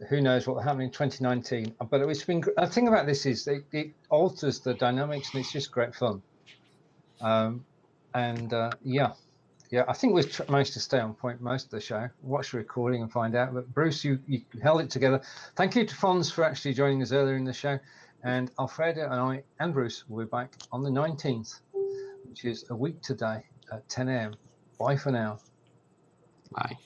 [SPEAKER 2] who knows what will happen in 2019. But it's been. The thing about this is it alters the dynamics, and it's just great fun. Yeah, I think we've managed to stay on point most of the show. Watch the recording and find out. But Bruce, you held it together. Thank you to Fons for actually joining us earlier in the show. And Alfredo and I and Bruce will be back on the 19th, which is a week today at 10 a.m. Bye for now.
[SPEAKER 1] Bye.